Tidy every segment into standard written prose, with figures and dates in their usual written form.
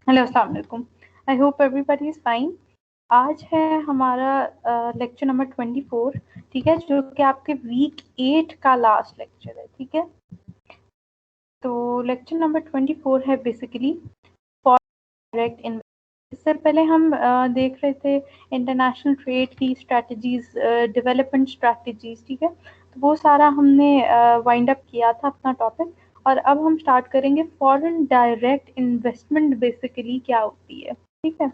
Hello, अस्सलाम वालेकुम। I hope everybody is fine. आज है हमारा लेक्चर नंबर 24, ठीक है, जो कि आपके वीक 8 का लास्ट लेक्चर है, ठीक है। तो लेक्चर नंबर 24 है बेसिकली फॉरेन डायरेक्ट इन्वेस्टमेंट। इससे पहले हम देख रहे थे इंटरनेशनल ट्रेड की स्ट्रैटेजीज, डेवलपमेंट स्ट्रैटेजीज, ठीक है। तो वो सारा हमने वाइंड अप किया था अपना टॉपिक, और अब हम स्टार्ट करेंगे फॉरेन डायरेक्ट इन्वेस्टमेंट बेसिकली क्या होती है, ठीक है।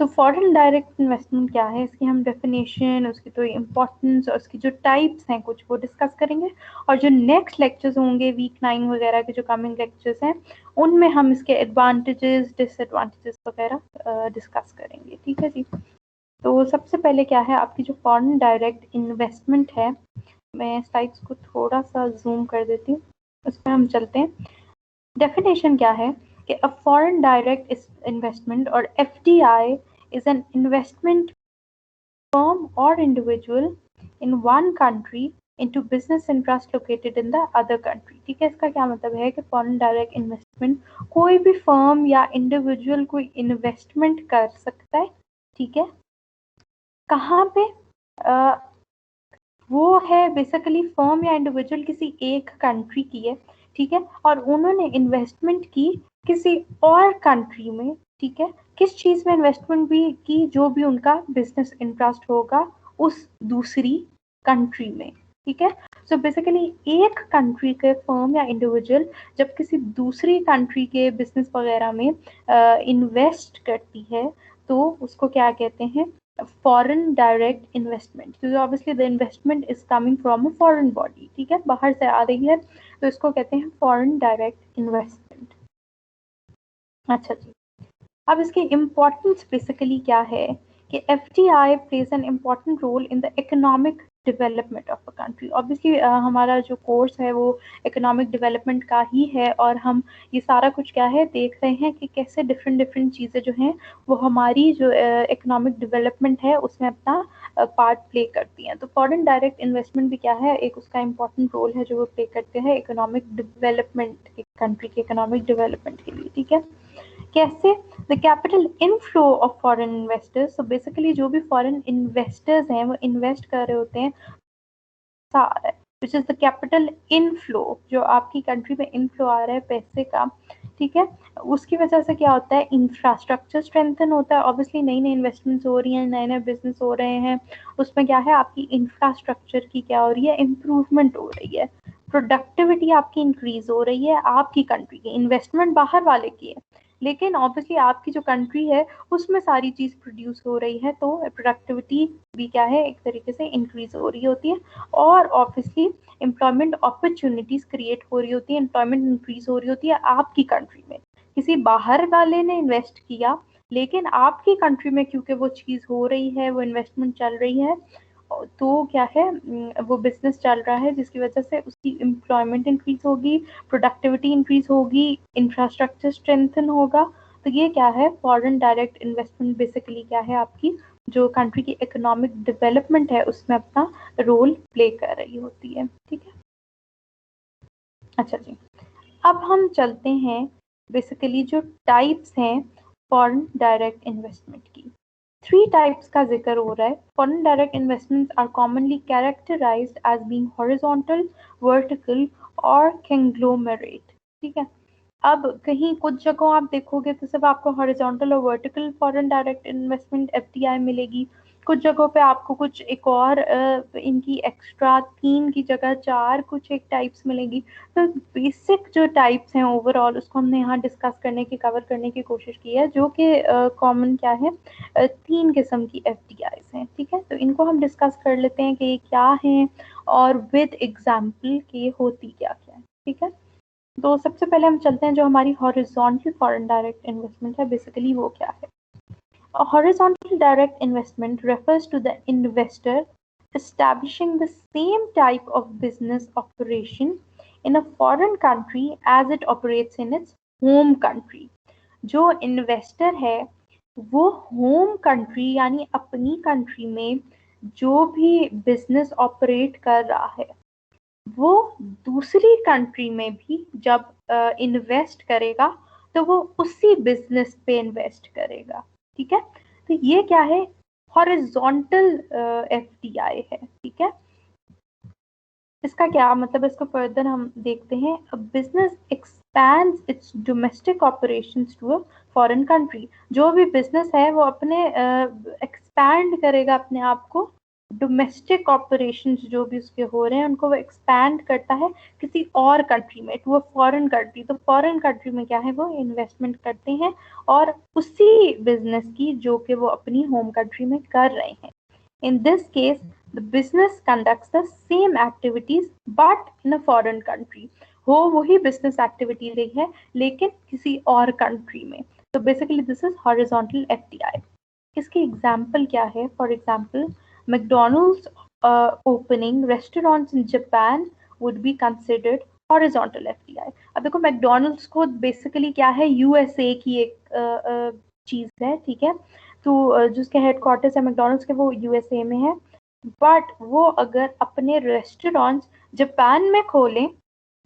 तो फॉरेन डायरेक्ट इन्वेस्टमेंट क्या है, इसकी हम डेफिनेशन, उसकी तो इम्पोर्टेंस और उसकी जो टाइप्स हैं कुछ वो डिस्कस करेंगे। और जो नेक्स्ट लेक्चर्स होंगे वीक 9 वगैरह के जो कमिंग लेक्चर्स हैं, उनमें हम इसके एडवांटेजेस डिसएडवांटेजेस वगैरह डिस्कस करेंगे, ठीक है जी। तो सबसे पहले क्या है आपकी जो फॉरेन डायरेक्ट इन्वेस्टमेंट है, मैं स्लाइड्स को थोड़ा सा जूम कर देती हूँ, उस पर हम चलते हैं। डेफिनेशन क्या है कि अ फॉरेन डायरेक्ट इन्वेस्टमेंट और FDI is an investment firm or individual in one country into business interest located in the other country। ठीक है, इसका क्या मतलब है कि फॉरेन डायरेक्ट इन्वेस्टमेंट कोई भी फर्म या इंडिविजुअल कोई इन्वेस्टमेंट कर सकता है, ठीक है। कहाँ पे? आ, वो है बेसिकली फर्म या इंडिविजुअल किसी एक कंट्री की है, ठीक है, और उन्होंने इन्वेस्टमेंट की किसी और कंट्री में, ठीक है। किस चीज में इन्वेस्टमेंट भी की? जो भी उनका बिजनेस इंटरेस्ट होगा उस दूसरी कंट्री में, ठीक है। सो बेसिकली एक कंट्री के फर्म या इंडिविजुअल जब किसी दूसरी कंट्री के बिजनेस वगैरह में इन्वेस्ट करती है तो उसको क्या कहते हैं? फॉरेन डायरेक्ट इन्वेस्टमेंट, क्योंकि obviously the investment is coming from a foreign body, ठीक है, बाहर से आ रही है, तो इसको कहते हैं फॉरेन डायरेक्ट इन्वेस्टमेंट। अच्छा जी, अब इसकी इम्पोर्टेंस बेसिकली क्या है कि FDI plays an important role in the economic development of a country. Obviously हमारा जो कोर्स है वो इकोनॉमिक डेवलपमेंट का ही है, और हम ये सारा कुछ क्या है देख रहे हैं कि कैसे डिफरेंट डिफरेंट चीज़ें जो हैं वो हमारी जो इकोनॉमिक डेवलपमेंट है उसमें अपना पार्ट प्ले करती हैं। तो फॉरेन डायरेक्ट इन्वेस्टमेंट भी क्या है, एक उसका इम्पॉर्टेंट रोल है जो वो प्ले करते हैं इकोनॉमिक डेवलपमेंट, एक कंट्री के इकोनॉमिक डेवलपमेंट के लिए, ठीक है। कैसे? The capital inflow of foreign investors, तो बेसिकली जो भी फॉरेन इन्वेस्टर्स हैं वो इन्वेस्ट कर रहे होते हैं, which is the capital inflow, जो आपकी कंट्री में इनफ्लो आ रहा है पैसे का, ठीक है। उसकी वजह से क्या होता है? इंफ्रास्ट्रक्चर स्ट्रेंथन होता है। ऑब्वियसली नई नई इन्वेस्टमेंट्स हो रही हैं, नए नए बिजनेस हो रहे हैं, उसमें क्या है आपकी इंफ्रास्ट्रक्चर की क्या हो रही है? इम्प्रूवमेंट हो रही है, प्रोडक्टिविटी आपकी इंक्रीज हो रही है, आपकी कंट्री की। इन्वेस्टमेंट बाहर वाले की है, लेकिन ऑब्वियसली आपकी जो कंट्री है उसमें सारी चीज प्रोड्यूस हो रही है, तो प्रोडक्टिविटी भी क्या है एक तरीके से इंक्रीज हो रही होती है, और ऑब्वियसली एम्प्लॉयमेंट अपॉर्चुनिटीज क्रिएट हो रही होती है, एम्प्लॉयमेंट इंक्रीज हो रही होती है आपकी कंट्री में। किसी बाहर वाले ने इन्वेस्ट किया, लेकिन आपकी कंट्री में क्योंकि वो चीज़ हो रही है, वो इन्वेस्टमेंट चल रही है, तो क्या है वो बिजनेस चल रहा है, जिसकी वजह से उसकी एम्प्लॉयमेंट इंक्रीज होगी, प्रोडक्टिविटी इंक्रीज होगी, इंफ्रास्ट्रक्चर स्ट्रेंथन होगा। तो ये क्या है? फॉरेन डायरेक्ट इन्वेस्टमेंट बेसिकली क्या है आपकी जो कंट्री की इकोनॉमिक डेवलपमेंट है उसमें अपना रोल प्ले कर रही होती है, ठीक है। अच्छा जी, अब हम चलते हैं बेसिकली जो टाइप्स हैं फॉरेन डायरेक्ट इन्वेस्टमेंट की। थ्री टाइप्स का जिक्र हो रहा है। Foreign direct investments are commonly characterised as being horizontal, vertical और कंग्लोमेरेट, ठीक है। अब कहीं कुछ जगहों आप देखोगे तो सिर्फ आपको हॉरिजॉन्टल और vertical foreign direct investment FDI मिलेगी। कुछ जगहों पे आपको कुछ एक और इनकी एक्स्ट्रा 3 की जगह 4 कुछ एक टाइप्स मिलेगी। तो बेसिक जो टाइप्स हैं ओवरऑल उसको हमने यहाँ डिस्कस करने की, कवर करने की कोशिश की है, जो कि कॉमन क्या है, 3 किस्म की एफडीआईज हैं, ठीक है। तो इनको हम डिस्कस कर लेते हैं कि ये क्या हैं और विद एग्जाम्पल के होती क्या क्या है, ठीक है। तो सबसे पहले हम चलते हैं जो हमारी हॉरिजॉन्टल फॉरेन डायरेक्ट इन्वेस्टमेंट है, बेसिकली वो क्या है। A horizontal direct investment refers to the investor establishing the same type of business operation in a foreign country as it operates in its home country। जो investor है वो home country यानी अपनी country में जो भी बिजनेस ऑपरेट कर रहा है वो दूसरी कंट्री में भी जब इन्वेस्ट करेगा तो वो उसी बिजनेस पे इन्वेस्ट करेगा, ठीक है। तो ये क्या है, हॉरिजॉन्टल एफडीआई है, ठीक है। इसका क्या मतलब, इसको फर्दर हम देखते हैं। Business expands its domestic operations to a foreign country. जो भी बिजनेस है वो अपने एक्सपैंड करेगा अपने आप को, डोमेस्टिक ऑपरेशंस जो भी उसके हो रहे हैं उनको वो एक्सपैंड करता है किसी और कंट्री में, टू अ फॉरेन कंट्री। तो फॉरेन कंट्री में क्या है, वो इन्वेस्टमेंट करते हैं और उसी बिजनेस की जो कि वो अपनी होम कंट्री में कर रहे हैं। In this case, the business conducts the same activities but in a foreign country. हो वही business activity रही है लेकिन किसी और country में। तो basically this is horizontal FDI. इसकी example क्या है? For example, McDonald's opening restaurants in Japan would be considered horizontal FDI. अब देखो McDonald's को basically क्या है, USA की एक चीज है, ठीक है। तो जिसके हेडक्वार्टर्स है मैकडोनल्ड्स के, वो यूएसए में है। बट वो अगर अपने रेस्टोरेंट्स जापान में खोलें,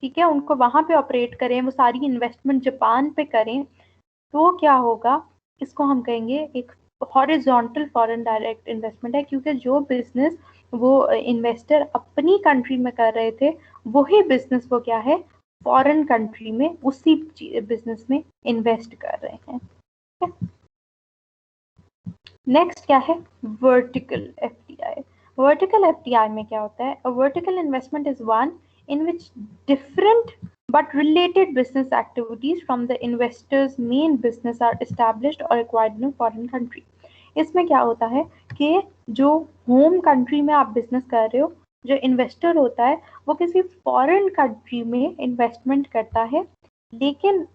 ठीक है, उनको वहां पे ऑपरेट करें, वो सारी इन्वेस्टमेंट जापान पे करें, तो क्या होगा, इसको हम कहेंगे एक हॉरिजॉन्टल फॉरेन डायरेक्ट इन्वेस्टमेंट है, क्योंकि जो बिजनेस वो इन्वेस्टर अपनी कंट्री में कर रहे थे, वही बिजनेस वो क्या है, फॉरेन कंट्री में उसी बिजनेस में इन्वेस्ट कर रहे हैं। नेक्स्ट क्या है, वर्टिकल एफडीआई। वर्टिकल एफडीआई में क्या होता है, vertical investment is one in which different but related business activities from the investor's main business are established or acquired in a foreign country. इसमें क्या होता है कि जो होम कंट्री में आप बिजनेस कर रहे हो, जो इन्वेस्टर होता है वो किसी फॉरेन कंट्री में इन्वेस्टमेंट करता है, लेकिन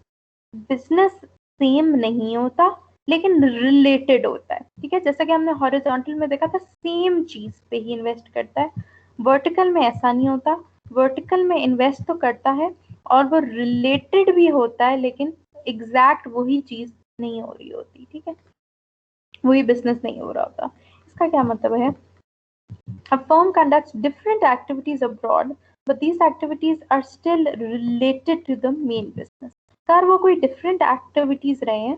बिजनेस सेम नहीं होता लेकिन रिलेटेड होता है, ठीक है। जैसा कि हमने हॉरिजॉन्टल में देखा था, सेम चीज पे ही इन्वेस्ट करता है। वर्टिकल में ऐसा नहीं होता, वर्टिकल में इन्वेस्ट तो करता है और वो रिलेटेड भी होता है, लेकिन एग्जैक्ट वही चीज नहीं हो रही होती, ठीक है, वही बिजनेस नहीं हो रहा होता। इसका क्या मतलब है, a firm conducts different activities abroad but these activities are still related to the main business। Sir वो कोई डिफरेंट एक्टिविटीज रहे हैं,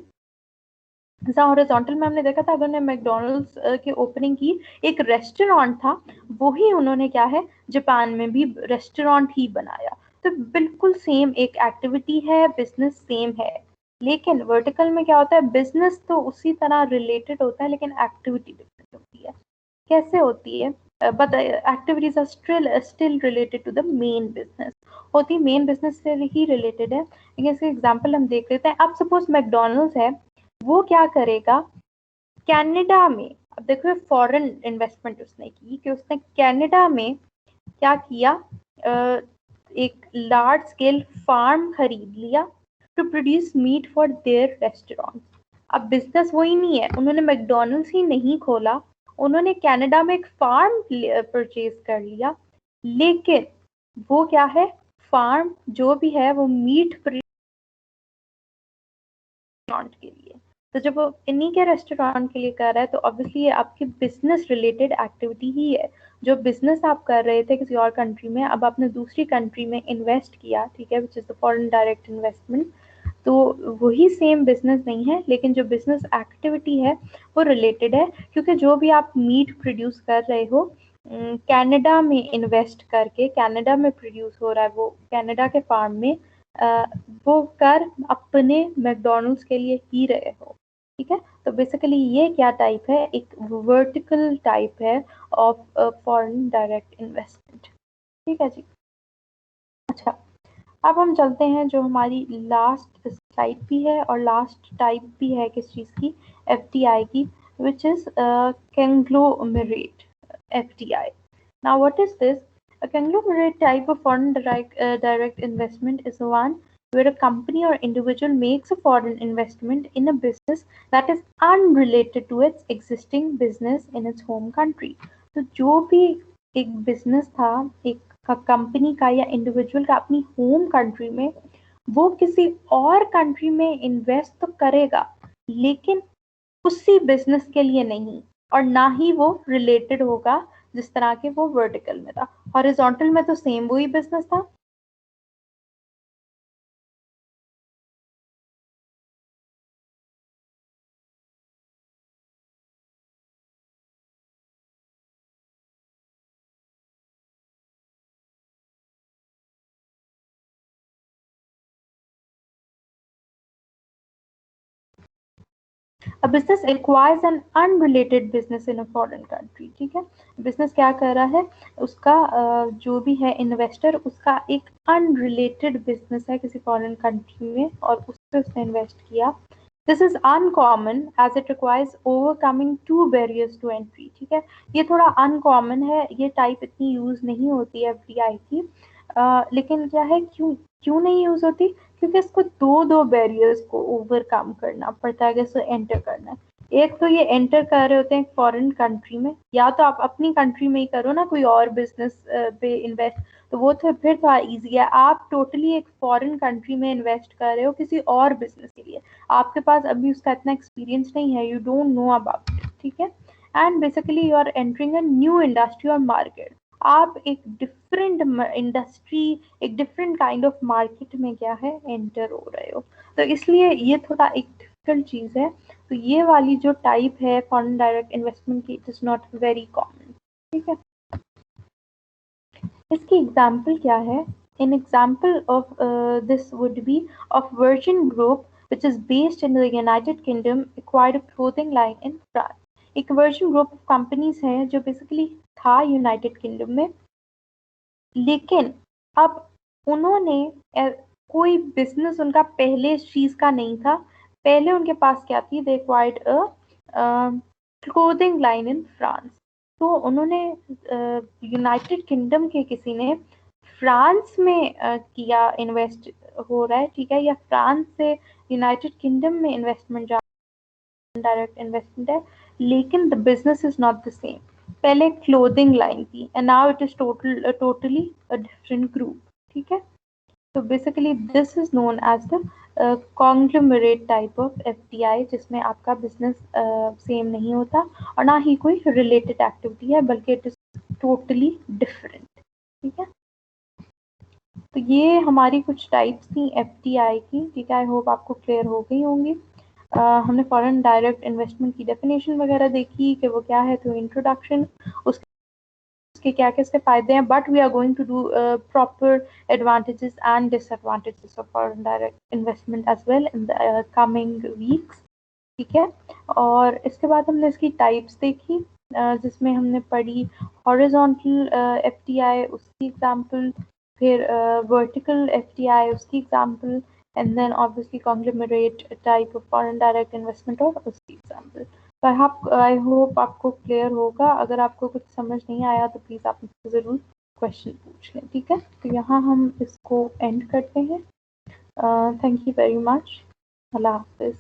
जैसा हॉरिजॉन्टल में हमने देखा था, अगर उन्होंने मैकडोनल्ड्स की ओपनिंग की, एक रेस्टोरेंट था, वही उन्होंने क्या है, जापान में भी रेस्टोरेंट ही बनाया। तो बिल्कुल सेम एक एक्टिविटी है, बिजनेस सेम है, लेकिन वर्टिकल में क्या होता है, बिजनेस तो उसी तरह रिलेटेड होता है लेकिन एक्टिविटी डिफरेंट होती है। कैसे होती है, but activities are still related to the main business, होती मेन बिजनेस से ही रिलेटेड है। लेकिन इसके एग्जाम्पल हम देख लेते हैं। अब सपोज मैकडोनल्ड्स है, वो क्या करेगा, कनाडा में, अब देखो फॉरेन इन्वेस्टमेंट उसने की कि उसने कनाडा में क्या किया, एक लार्ज स्केल फार्म खरीद लिया to produce meat for their restaurant. अब बिजनेस वही नहीं है, उन्होंने मैकडोनल्ड्स ही नहीं खोला, उन्होंने कनाडा में एक फार्म परचेज कर लिया, लेकिन वो क्या है, फार्म जो भी है वो मीट रेस्टोरेंट के लिए। तो जब वो इन्हीं के रेस्टोरेंट के लिए कर रहा है, तो ऑब्वियसली ये आपकी बिजनेस रिलेटेड एक्टिविटी ही है। जो बिजनेस आप कर रहे थे किसी और कंट्री में, अब आपने दूसरी कंट्री में इन्वेस्ट किया, ठीक है, which is the foreign direct investment. तो वही सेम बिजनेस नहीं है, लेकिन जो बिजनेस एक्टिविटी है वो रिलेटेड है, क्योंकि जो भी आप मीट प्रोड्यूस कर रहे हो, कनाडा में इन्वेस्ट करके, कनाडा में प्रोड्यूस हो रहा है वो कनाडा के फार्म में, वो कर अपने मैकडोनल्ड्स के लिए ही रहे हो, ठीक है। तो बेसिकली ये क्या टाइप है, एक वर्टिकल टाइप है ऑफ फॉरेन डायरेक्ट इन्वेस्टमेंट, ठीक है जी। अच्छा, अब हम चलते हैं जो हमारी लास्ट स्लाइड भी है और लास्ट टाइप भी है किस चीज़ की, एफडीआई की, which is conglomerate FDI. Now what is this? A conglomerate type of foreign direct investment is one where a company or individual makes a foreign investment in a business that is unrelated to its existing business in its home country. तो जो भी एक business था, एक company का या individual का अपनी होम कंट्री में, वो किसी और कंट्री में इन्वेस्ट तो करेगा लेकिन उसी बिजनेस के लिए नहीं, और ना ही वो रिलेटेड होगा जिस तरह के वो वर्टिकल में था। हॉरिजॉन्टल में तो सेम वही बिजनेस था, A business acquires an unrelated business in a foreign country, ठीक है। बिजनेस क्या कर रहा है, उसका जो भी है इन्वेस्टर, उसका एक अनरिलेटेड बिजनेस है किसी फॉरेन कंट्री में और उससे उसने इन्वेस्ट किया। This is uncommon as it requires overcoming two barriers to entry, ठीक है। ये थोड़ा अनकॉमन है, ये टाइप इतनी यूज नहीं होती है एफडीआई की। लेकिन क्या है, क्यों क्यों नहीं यूज होती, क्योंकि इसको दो बैरियर्स को ओवरकम करना पड़ता है अगर इसे एंटर करना है। एक तो ये एंटर कर रहे होते हैं फॉरेन कंट्री में, या तो आप अपनी कंट्री में ही करो ना कोई और बिजनेस पे इन्वेस्ट, तो वो तो फिर थोड़ा इजी है। आप टोटली एक फॉरेन कंट्री में इन्वेस्ट कर रहे हो किसी और बिजनेस के लिए, आपके पास अभी उसका इतना एक्सपीरियंस नहीं है, you don't know about it, ठीक है। And basically you are entering a new industry और मार्केट, आप एक डिफरेंट इंडस्ट्री, एक डिफरेंट काइंड ऑफ मार्केट में क्या है एंटर हो रहे हो, तो इसलिए ये थोड़ा एक डिफिकल्ट चीज है। तो ये वाली जो टाइप है फॉरेन डायरेक्ट इन्वेस्टमेंट की, it is not very common, ठीक है। इसकी एग्जाम्पल क्या है, an example of this would be of virgin group which is based in the United Kingdom acquired a clothing line in France. एक virgin group of companies है जो basically था United Kingdom में, लेकिन अब उन्होंने कोई बिजनेस उनका पहले इस चीज का नहीं था। पहले उनके पास क्या थी, दे acquired a clothing line in France. तो उन्होंने यूनाइटेड किंगडम के किसी ने फ्रांस में किया, इन्वेस्ट हो रहा है, ठीक है, या फ्रांस से यूनाइटेड किंगडम में इन्वेस्टमेंट डायरेक्ट इन्वेस्टमेंट है, लेकिन the business is not the same. पहले क्लोथिंग लाइन थी and now it is totally a different group, ठीक है। तो basically this is known as the conglomerate type of FDI, जिसमें आपका बिजनेस सेम नहीं होता और ना ही कोई रिलेटेड एक्टिविटी है, बल्कि इट इज टोटली डिफरेंट, ठीक है। तो ये हमारी कुछ टाइप्स थी एफडीआई की, ठीक है। आई होप आपको क्लियर हो गई होंगी। हमने फॉरेन डायरेक्ट इन्वेस्टमेंट की डेफिनेशन वगैरह देखी कि वो क्या है, तो इंट्रोडक्शन, उसके क्या क्या इसके फायदे हैं, but we are going to do proper advantages and disadvantages of foreign direct investment as well in the coming weeks, ठीक है। और इसके बाद हमने इसकी टाइप्स देखी, जिसमें हमने पढ़ी हॉरिजॉन्टल एफडीआई, उसकी एग्जांपल, फिर वर्टिकल एफडीआई, उसकी example, and then obviously conglomerate type of foreign direct investment और उसकी एग्जांपल। तो आई होप आपको क्लियर होगा। अगर आपको कुछ समझ नहीं आया तो प्लीज़ आप मुझसे ज़रूर क्वेश्चन पूछ लें, ठीक है। तो यहाँ हम इसको एंड करते हैं। Thank you very much. अल्लाह हाफिज़।